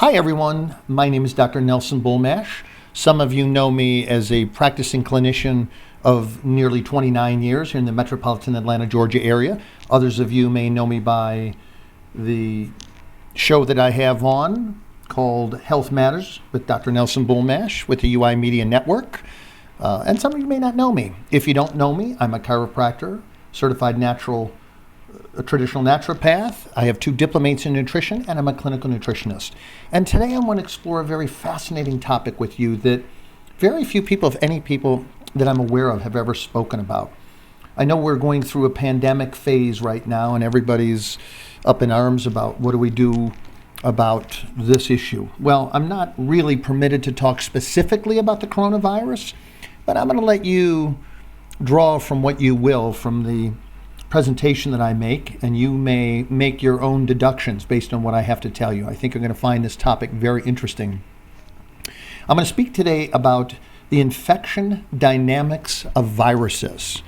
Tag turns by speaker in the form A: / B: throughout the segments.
A: Hi, everyone. My name is Dr. Nelson Bulmash. Some of you know me as a practicing clinician of nearly 29 years here in the metropolitan Atlanta, Georgia area. Others of you may know me by the show that I have on called Health Matters with Dr. Nelson Bulmash with the UI Media Network. And some of you may not know me. If you don't know me, I'm a chiropractor, certified a traditional naturopath. I have 2 diplomates in nutrition, and I'm a clinical nutritionist. And today I want to explore a very fascinating topic with you that very few people, if any people that I'm aware of, have ever spoken about. I know we're going through a pandemic phase right now, and everybody's up in arms about what do we do about this issue. Well, I'm not really permitted to talk specifically about the coronavirus, but I'm going to let you draw from what you will from the presentation that I make, and you may make your own deductions based on what I have to tell you. I think you're going to find this topic very interesting. I'm going to speak today about the infection dynamics of viruses,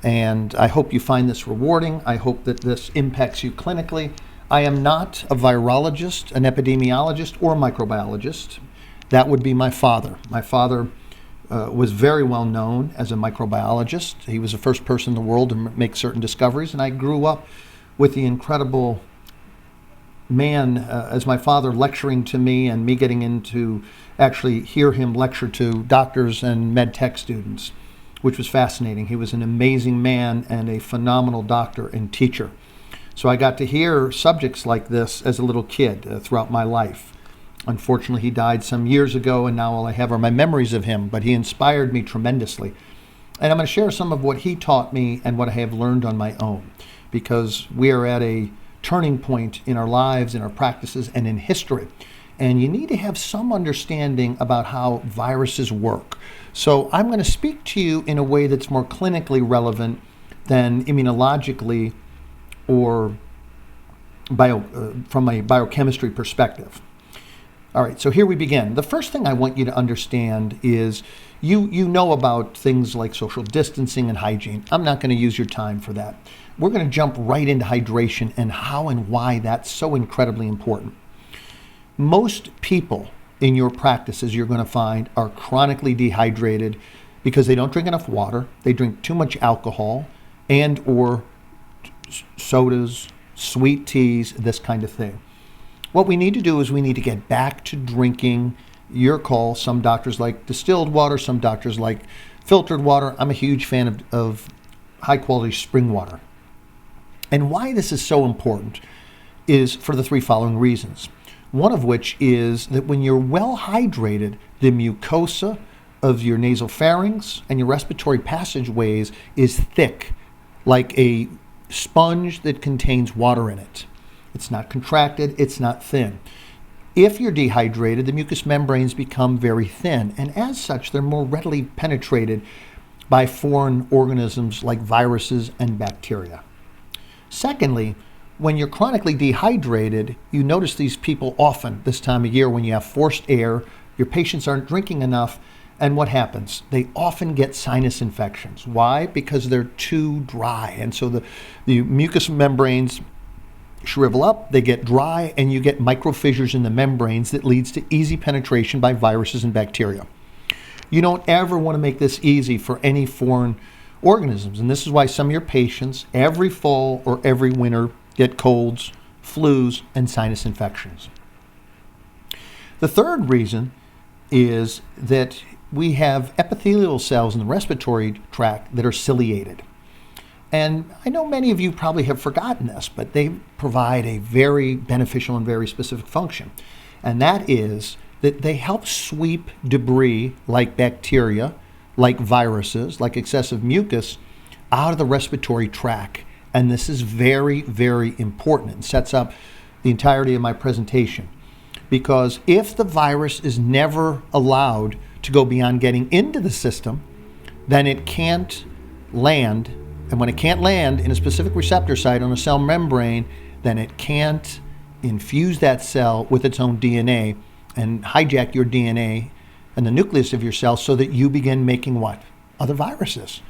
A: and I hope you find this rewarding. I hope that this impacts you clinically. I am not a virologist, an epidemiologist, or microbiologist. That would be my father. My father was very well known as a microbiologist. He was the first person in the world to make certain discoveries, and I grew up with the incredible man as my father lecturing to me and me getting into actually hear him lecture to doctors and med tech students, which was fascinating. He was an amazing man and a phenomenal doctor and teacher. So I got to hear subjects like this as a little kid throughout my life. Unfortunately, he died some years ago, and now all I have are my memories of him, but he inspired me tremendously. And I'm going to share some of what he taught me and what I have learned on my own, because we are at a turning point in our lives, in our practices, and in history. And you need to have some understanding about how viruses work. So I'm going to speak to you in a way that's more clinically relevant than immunologically or from a biochemistry perspective. All right, so here we begin. The first thing I want you to understand is you know about things like social distancing and hygiene. I'm not going to use your time for that. We're going to jump right into hydration and how and why that's so incredibly important. Most people in your practices you're going to find are chronically dehydrated because they don't drink enough water, they drink too much alcohol and or sodas, sweet teas, this kind of thing. What we need to do is we need to get back to drinking your call. Some doctors like distilled water, some doctors like filtered water. I'm a huge fan of high quality spring water. And why this is so important is for the 3 following reasons. One of which is that when you're well hydrated, the mucosa of your nasal pharynx and your respiratory passageways is thick, like a sponge that contains water in it. It's not contracted, it's not thin. If you're dehydrated, the mucous membranes become very thin, and as such, they're more readily penetrated by foreign organisms like viruses and bacteria. Secondly, when you're chronically dehydrated, you notice these people often this time of year when you have forced air, your patients aren't drinking enough, and what happens? They often get sinus infections. Why? Because they're too dry, and so the mucous membranes shrivel up, they get dry, and you get microfissures in the membranes that leads to easy penetration by viruses and bacteria. You don't ever want to make this easy for any foreign organisms, and this is why some of your patients every fall or every winter get colds, flus, and sinus infections. The third reason is that we have epithelial cells in the respiratory tract that are ciliated. And I know many of you probably have forgotten this, but they provide a very beneficial and very specific function. And that is that they help sweep debris like bacteria, like viruses, like excessive mucus out of the respiratory tract. And this is very, very important and sets up the entirety of my presentation. Because if the virus is never allowed to go beyond getting into the system, then it can't land. And when it can't land in a specific receptor site on a cell membrane, then it can't infuse that cell with its own DNA and hijack your DNA and the nucleus of your cell so that you begin making what? Other viruses.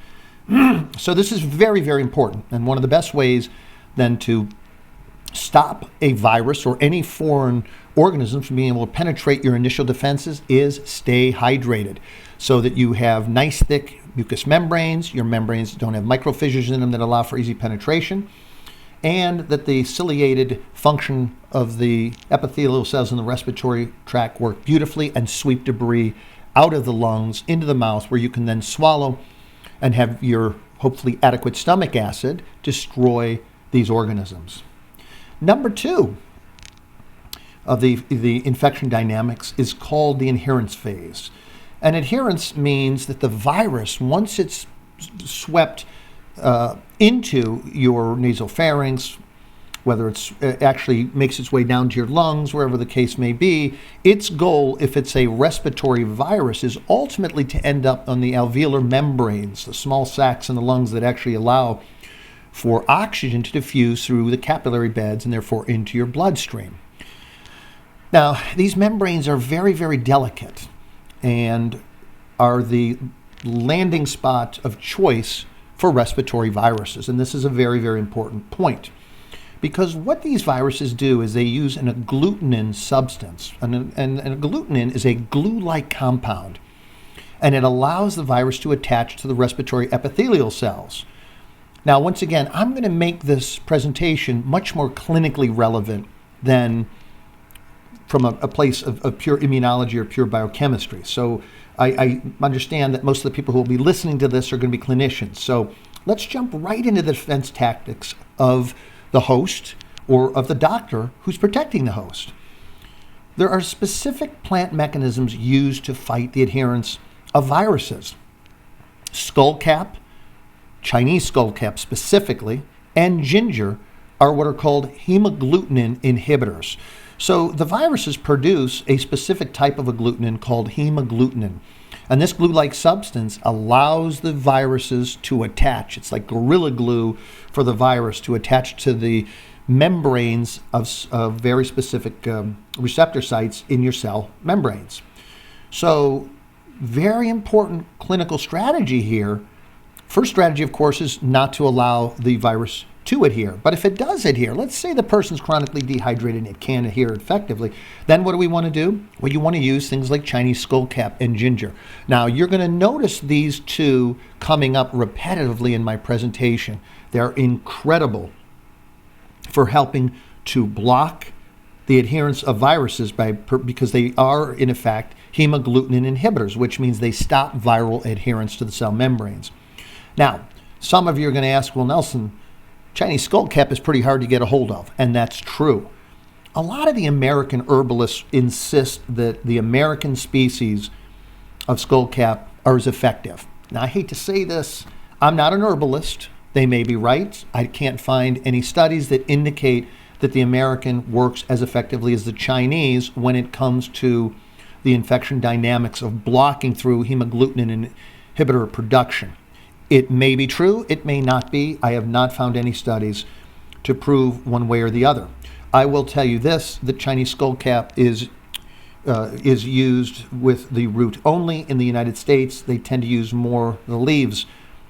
A: So this is very, very important. And one of the best ways then to stop a virus or any foreign organism from being able to penetrate your initial defenses is stay hydrated, so that you have nice thick mucous membranes. Your membranes don't have microfissures in them that allow for easy penetration, and that the ciliated function of the epithelial cells in the respiratory tract work beautifully and sweep debris out of the lungs into the mouth, where you can then swallow and have your hopefully adequate stomach acid destroy these organisms. Number 2 of the infection dynamics is called the adherence phase. And adherence means that the virus, once it's swept into your nasopharynx, whether it's actually makes its way down to your lungs, wherever the case may be, its goal, if it's a respiratory virus, is ultimately to end up on the alveolar membranes, the small sacs in the lungs that actually allow for oxygen to diffuse through the capillary beds and therefore into your bloodstream. Now, these membranes are very, very delicate and are the landing spot of choice for respiratory viruses. And this is a very, very important point, because what these viruses do is they use an agglutinin substance. And agglutinin is a glue-like compound, and it allows the virus to attach to the respiratory epithelial cells. Now, once again, I'm going to make this presentation much more clinically relevant than from a place of pure immunology or pure biochemistry. So I understand that most of the people who will be listening to this are going to be clinicians. So let's jump right into the defense tactics of the host or of the doctor who's protecting the host. There are specific plant mechanisms used to fight the adherence of viruses. Skullcap, Chinese skullcap specifically, and ginger are what are called hemagglutinin inhibitors. So the viruses produce a specific type of agglutinin called hemagglutinin. And this glue-like substance allows the viruses to attach. It's like Gorilla Glue for the virus to attach to the membranes of very specific receptor sites in your cell membranes. So very important clinical strategy here. First strategy, of course, is not to allow the virus to adhere. But if it does adhere, let's say the person's chronically dehydrated and it can't adhere effectively, then what do we want to do? Well, you want to use things like Chinese skullcap and ginger. Now, you're going to notice these two coming up repetitively in my presentation. They're incredible for helping to block the adherence of viruses because they are, in effect, hemagglutinin inhibitors, which means they stop viral adherence to the cell membranes. Now, some of you are going to ask, well, Nelson, Chinese skullcap is pretty hard to get a hold of, and that's true. A lot of the American herbalists insist that the American species of skullcap are as effective. Now, I hate to say this, I'm not an herbalist. They may be right. I can't find any studies that indicate that the American works as effectively as the Chinese when it comes to the infection dynamics of blocking through hemagglutinin inhibitor production. It may be true, it may not be. I have not found any studies to prove one way or the other. I will tell you this, that Chinese skullcap is used with the root only in the United States. They tend to use more the leaves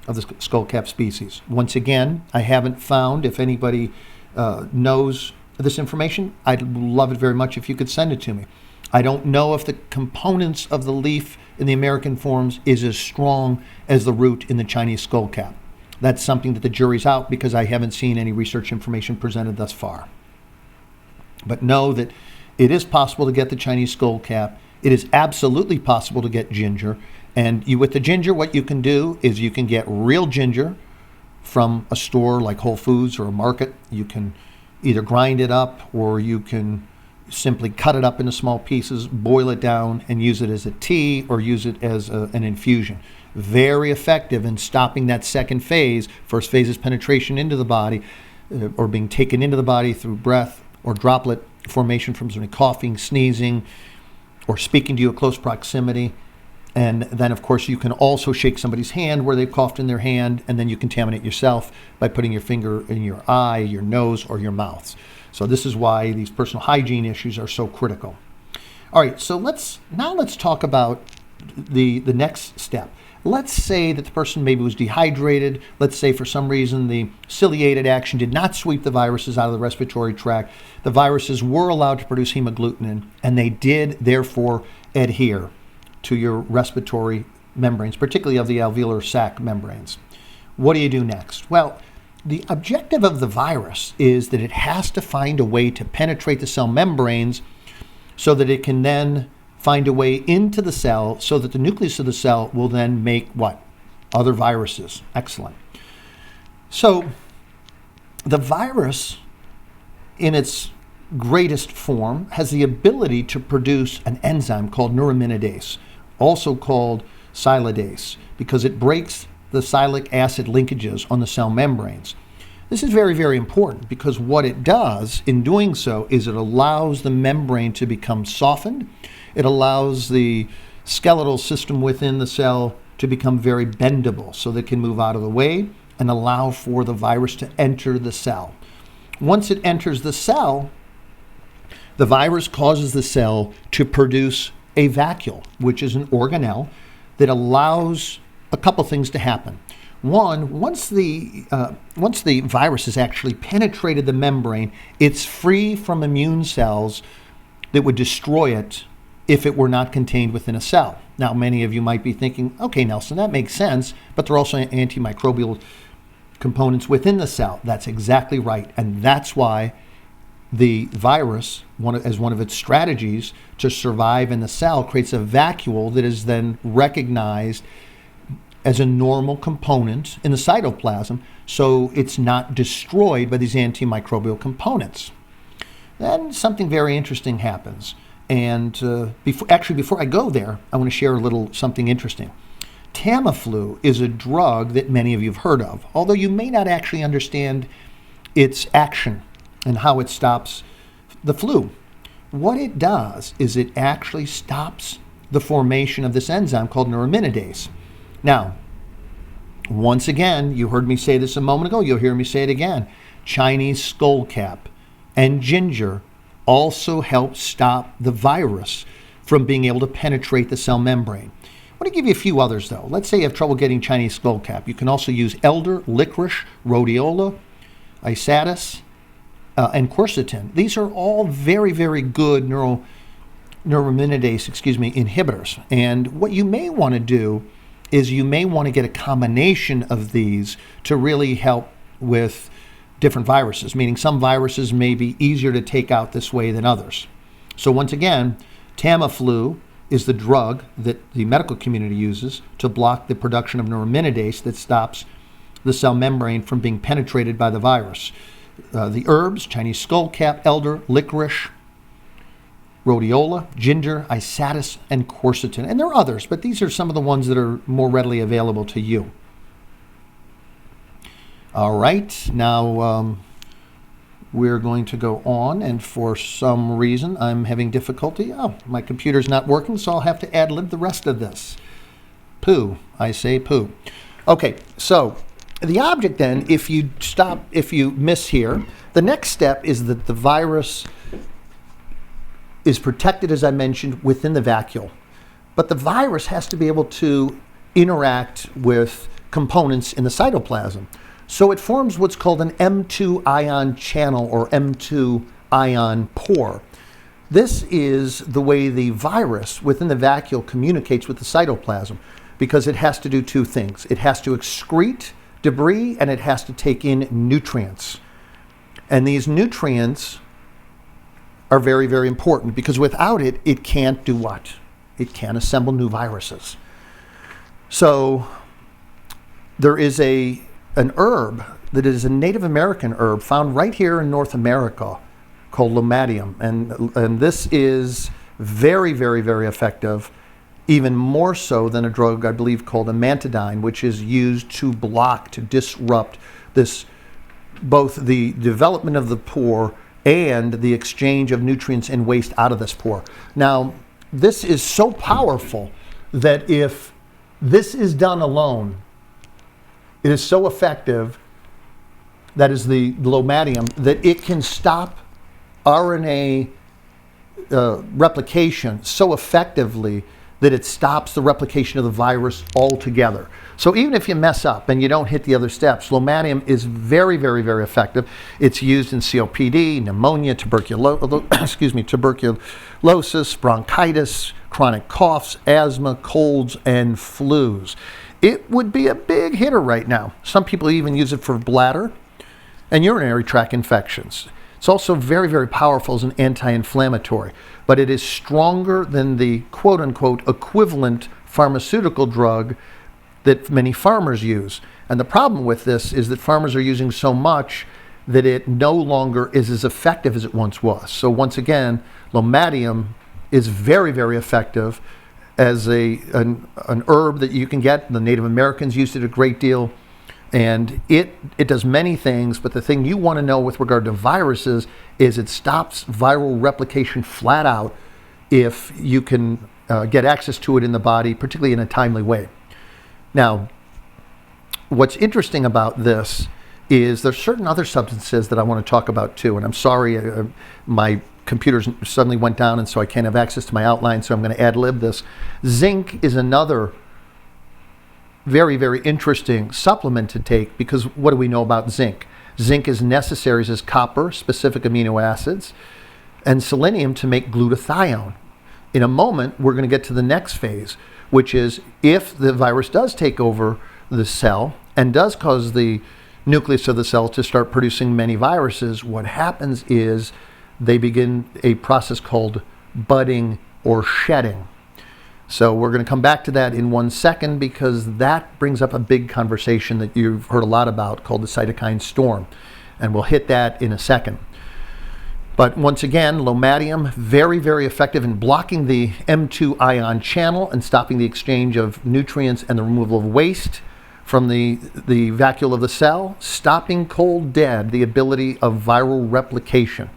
A: of the skullcap species. Once again, I haven't found, if anybody knows this information, I'd love it very much if you could send it to me. I don't know if the components of the leaf in the American forms is as strong as the root in the Chinese skullcap. That's something that the jury's out because I haven't seen any research information presented thus far. But know that it is possible to get the Chinese skullcap. It is absolutely possible to get ginger. And with the ginger, what you can do is you can get real ginger from a store like Whole Foods or a market. You can either grind it up or you can simply cut it up into small pieces, boil it down, and use it as a tea or use it as an infusion. Very effective in stopping that second phase. First phase is penetration into the body or being taken into the body through breath or droplet formation from somebody coughing, sneezing, or speaking to you at close proximity. And then, of course, you can also shake somebody's hand where they've coughed in their hand, and then you contaminate yourself by putting your finger in your eye, your nose, or your mouth. So this is why these personal hygiene issues are so critical. All right, so let's talk about the next step. Let's say that the person maybe was dehydrated. Let's say for some reason the ciliated action did not sweep the viruses out of the respiratory tract. The viruses were allowed to produce hemagglutinin, and they did therefore adhere to your respiratory membranes, particularly of the alveolar sac membranes. What do you do next? Well, the objective of the virus is that it has to find a way to penetrate the cell membranes so that it can then find a way into the cell so that the nucleus of the cell will then make what? Other viruses. Excellent. So the virus in its greatest form has the ability to produce an enzyme called neuraminidase, also called sialidase, because it breaks the sialic acid linkages on the cell membranes. This is very, very important because what it does in doing so is it allows the membrane to become softened. It allows the skeletal system within the cell to become very bendable so that it can move out of the way and allow for the virus to enter the cell. Once it enters the cell, the virus causes the cell to produce a vacuole, which is an organelle that allows a couple things to happen. One, once the virus has actually penetrated the membrane, it's free from immune cells that would destroy it if it were not contained within a cell. Now, many of you might be thinking, okay, Nelson, that makes sense, but there are also antimicrobial components within the cell. That's exactly right, and that's why the virus, as one of its strategies to survive in the cell, creates a vacuole that is then recognized as a normal component in the cytoplasm, so it's not destroyed by these antimicrobial components. Then something very interesting happens. And before I go there, I want to share a little something interesting. Tamiflu is a drug that many of you have heard of, although you may not actually understand its action and how it stops the flu. What it does is it actually stops the formation of this enzyme called neuraminidase. Now, once again, you heard me say this a moment ago, you'll hear me say it again. Chinese skullcap and ginger also help stop the virus from being able to penetrate the cell membrane. I want to give you a few others, though. Let's say you have trouble getting Chinese skullcap. You can also use elder, licorice, rhodiola, isatis, and quercetin. These are all very, very good neuraminidase inhibitors. And what you may want to do is you may want to get a combination of these to really help with different viruses, meaning some viruses may be easier to take out this way than others. So once again, Tamiflu is the drug that the medical community uses to block the production of neuraminidase that stops the cell membrane from being penetrated by the virus. The herbs, Chinese skullcap, elder, licorice, rhodiola, ginger, isatis, and quercetin. And there are others, but these are some of the ones that are more readily available to you. All right, now we're going to go on, and for some reason I'm having difficulty. Oh, my computer's not working, so I'll have to ad-lib the rest of this. Poo, I say poo. Okay, so the object then, if you miss here, the next step is that the virus is protected, as I mentioned, within the vacuole. But the virus has to be able to interact with components in the cytoplasm. So it forms what's called an M2 ion channel or M2 ion pore. This is the way the virus within the vacuole communicates with the cytoplasm because it has to do two things. It has to excrete debris and it has to take in nutrients. And these nutrients are very, very important because without it, it can't do what? It can't assemble new viruses. So there is an herb that is a Native American herb found right here in North America called Lomatium. And this is very, very, very effective, even more so than a drug I believe called amantadine, which is used to block, to disrupt this, both the development of the pore and the exchange of nutrients and waste out of this pore. Now, this is so powerful that if this is done alone, it is so effective, that is the Lomatium, that it can stop RNA replication so effectively that it stops the replication of the virus altogether. So even if you mess up and you don't hit the other steps, Lomatium is very, very, very effective. It's used in COPD, pneumonia, tuberculosis, bronchitis, chronic coughs, asthma, colds, and flus. It would be a big hitter right now. Some people even use it for bladder and urinary tract infections. It's also very, very powerful as an anti-inflammatory, but it is stronger than the quote-unquote equivalent pharmaceutical drug that many farmers use. And the problem with this is that farmers are using so much that it no longer is as effective as it once was. So once again, Lomatium is very, very effective as an herb that you can get. The Native Americans used it a great deal. And it does many things, but the thing you want to know with regard to viruses is it stops viral replication flat out if you can get access to it in the body, particularly in a timely way. Now, what's interesting about this is there's certain other substances that I want to talk about too, and I'm sorry, my computer suddenly went down and so I can't have access to my outline, so I'm going to ad-lib this. Zinc is another very, very interesting supplement to take, because what do we know about zinc? Zinc is necessary as copper, specific amino acids, and selenium to make glutathione. In a moment, we're going to get to the next phase, which is if the virus does take over the cell and does cause the nucleus of the cell to start producing many viruses, what happens is they begin a process called budding or shedding. So we're going to come back to that in 1 second, because that brings up a big conversation that you've heard a lot about called the cytokine storm. And we'll hit that in a second. But once again, Lomatium, very, very effective in blocking the M2 ion channel and stopping the exchange of nutrients and the removal of waste from the vacuole of the cell, stopping cold dead the ability of viral replication.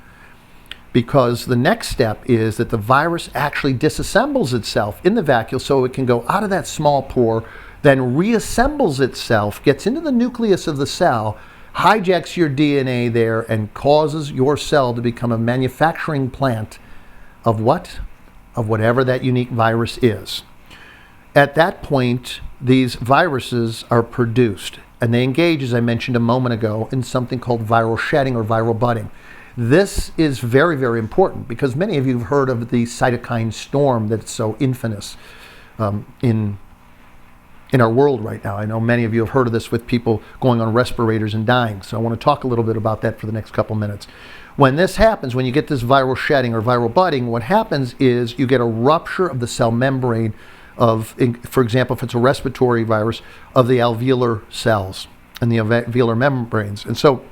A: Because the next step is that the virus actually disassembles itself in the vacuole so it can go out of that small pore, then reassembles itself, gets into the nucleus of the cell, hijacks your DNA there, and causes your cell to become a manufacturing plant of what? Of whatever that unique virus is. At that point, these viruses are produced, and they engage, as I mentioned a moment ago, in something called viral shedding or viral budding. This is very, very important, because many of you have heard of the cytokine storm that's so infamous in our world right now. I know many of you have heard of this with people going on respirators and dying. So I want to talk a little bit about that for the next couple minutes. When this happens, when you get this viral shedding or viral budding, what happens is you get a rupture of the cell membrane of, for example, if it's a respiratory virus, of the alveolar cells and the alveolar membranes. And so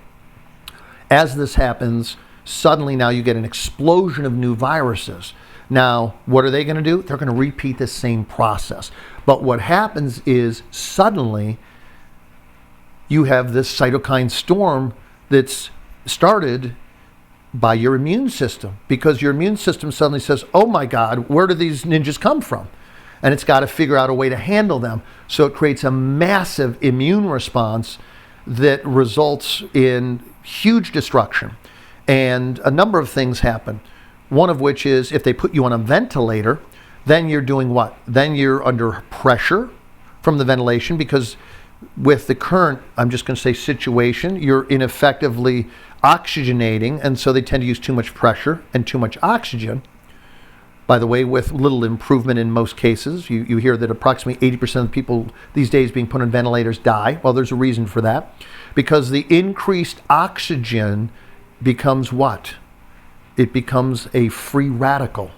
A: as this happens, suddenly now you get an explosion of new viruses. Now, what are they going to do? They're going to repeat the same process. But what happens is suddenly you have this cytokine storm that's started by your immune system, because your immune system suddenly says, oh my God, where do these ninjas come from? And it's got to figure out a way to handle them. So it creates a massive immune response that results in huge destruction. And a number of things happen. One of which is if they put you on a ventilator, then you're doing what? Then you're under pressure from the ventilation, because with the current, I'm just going to say situation, you're ineffectively oxygenating, and so they tend to use too much pressure and too much oxygen. By the way, with little improvement in most cases. You hear that approximately 80% of people these days being put on ventilators die. Well, there's a reason for that. Because the increased oxygen becomes what? It becomes a free radical.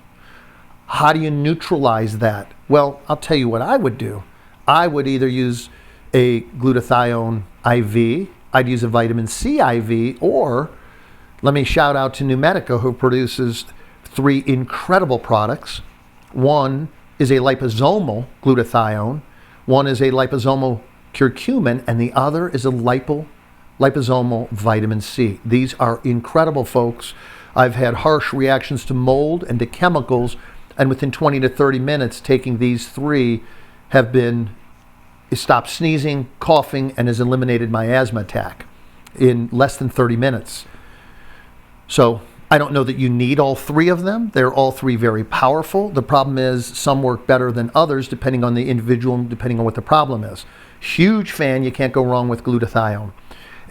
A: How do you neutralize that? Well, I'll tell you what I would do. I would either use a glutathione IV, I'd use a vitamin C IV, or let me shout out to Numedica, who produces 3 incredible products. One is a liposomal glutathione, one is a liposomal curcumin, and the other is a liposomal vitamin C. These are incredible, folks. I've had harsh reactions to mold and to chemicals, and within 20 to 30 minutes, taking these 3 have been stopped sneezing, coughing, and has eliminated my asthma attack in less than 30 minutes. So I don't know that you need all three of them. They're all three very powerful. The problem is some work better than others depending on the individual and depending on what the problem is. Huge fan, you can't go wrong with glutathione.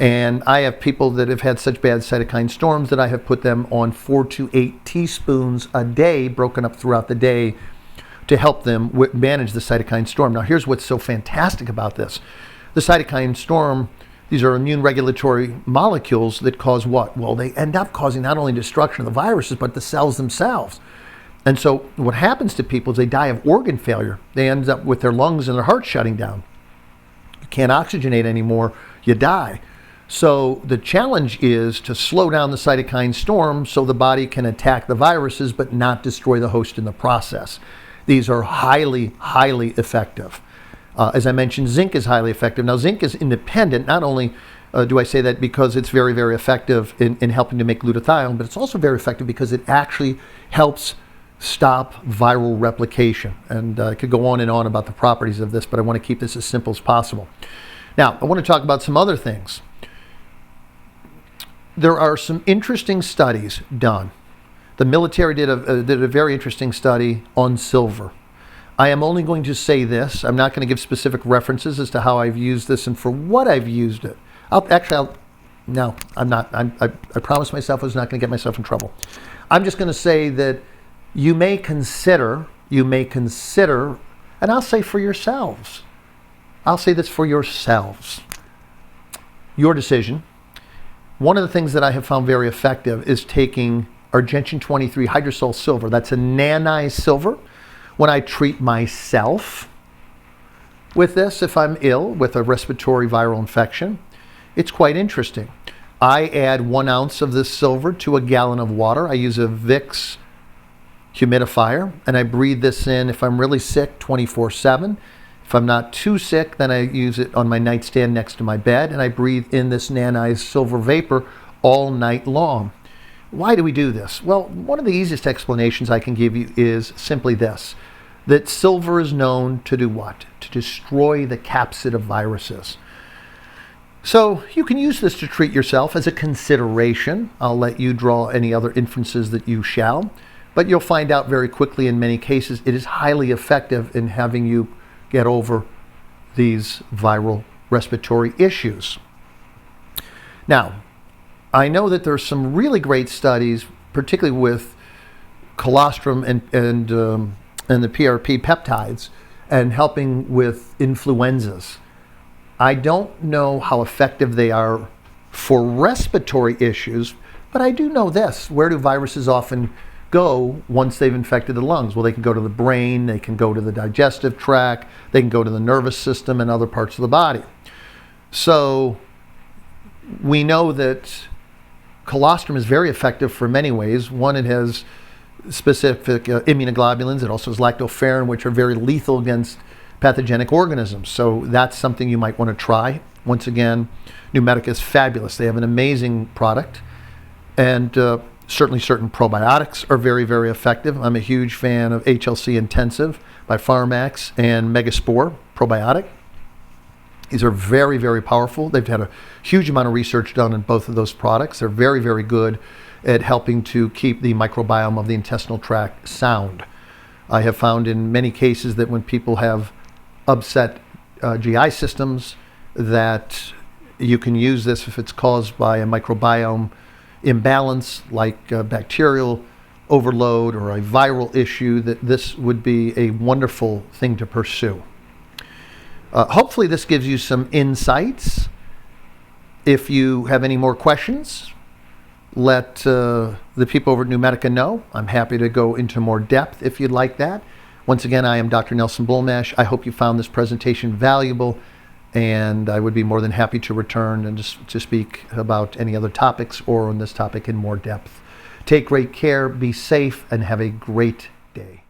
A: And I have people that have had such bad cytokine storms that I have put them on 4 to 8 teaspoons a day, broken up throughout the day, to help them manage the cytokine storm. Now, here's what's so fantastic about this. The cytokine storm, these are immune regulatory molecules that cause what? Well, they end up causing not only destruction of the viruses, but the cells themselves. And so what happens to people is they die of organ failure. They end up with their lungs and their heart shutting down. You can't oxygenate anymore, you die. So the challenge is to slow down the cytokine storm so the body can attack the viruses but not destroy the host in the process. These are highly, highly effective. As I mentioned, zinc is highly effective. Now, zinc is independent. Not only do I say that because it's very, very effective in helping to make glutathione, but it's also very effective because it actually helps stop viral replication. And I could go on and on about the properties of this, but I want to keep this as simple as possible. Now, I want to talk about some other things. There are some interesting studies done. The military did a very interesting study on silver. I am only going to say this. I'm not going to give specific references as to how I've used this and for what I've used it. No, I'm not. I promised myself I was not going to get myself in trouble. I'm just going to say that you may consider, and I'll say for yourselves. I'll say this for yourselves. Your decision. One of the things that I have found very effective is taking Argentyn 23 hydrosol silver. That's a nanized silver. When I treat myself with this, if I'm ill with a respiratory viral infection, it's quite interesting. I add 1 ounce of this silver to a gallon of water. I use a Vicks humidifier, and I breathe this in if I'm really sick 24/7. If I'm not too sick, then I use it on my nightstand next to my bed, and I breathe in this nanized silver vapor all night long. Why do we do this? Well, one of the easiest explanations I can give you is simply this, that silver is known to do what? To destroy the capsid of viruses. So you can use this to treat yourself as a consideration. I'll let you draw any other inferences that you shall, but you'll find out very quickly in many cases it is highly effective in having you get over these viral respiratory issues. Now, I know that there's some really great studies, particularly with colostrum and the PRP peptides, and helping with influenzas. I don't know how effective they are for respiratory issues, but I do know this. Where do viruses often go once they've infected the lungs? Well, they can go to the brain, they can go to the digestive tract, they can go to the nervous system and other parts of the body. So we know that colostrum is very effective for many ways. One, it has specific immunoglobulins. It also has lactoferrin, which are very lethal against pathogenic organisms. So that's something you might want to try. Once again, Numedica is fabulous. They have an amazing product. And certainly certain probiotics are very, very effective. I'm a huge fan of HLC Intensive by Pharmax and Megaspore probiotic. These are very, very powerful. They've had a huge amount of research done on both of those products. They're very, very good at helping to keep the microbiome of the intestinal tract sound. I have found in many cases that when people have upset GI systems, that you can use this if it's caused by a microbiome imbalance like bacterial overload or a viral issue, that this would be a wonderful thing to pursue. Hopefully this gives you some insights. If you have any more questions, let the people over at Numedica know. I'm happy to go into more depth if you'd like that. Once again, I am Dr. Nelson Bulmash. I hope you found this presentation valuable, and I would be more than happy to return and just to speak about any other topics or on this topic in more depth. Take great care, be safe, and have a great day.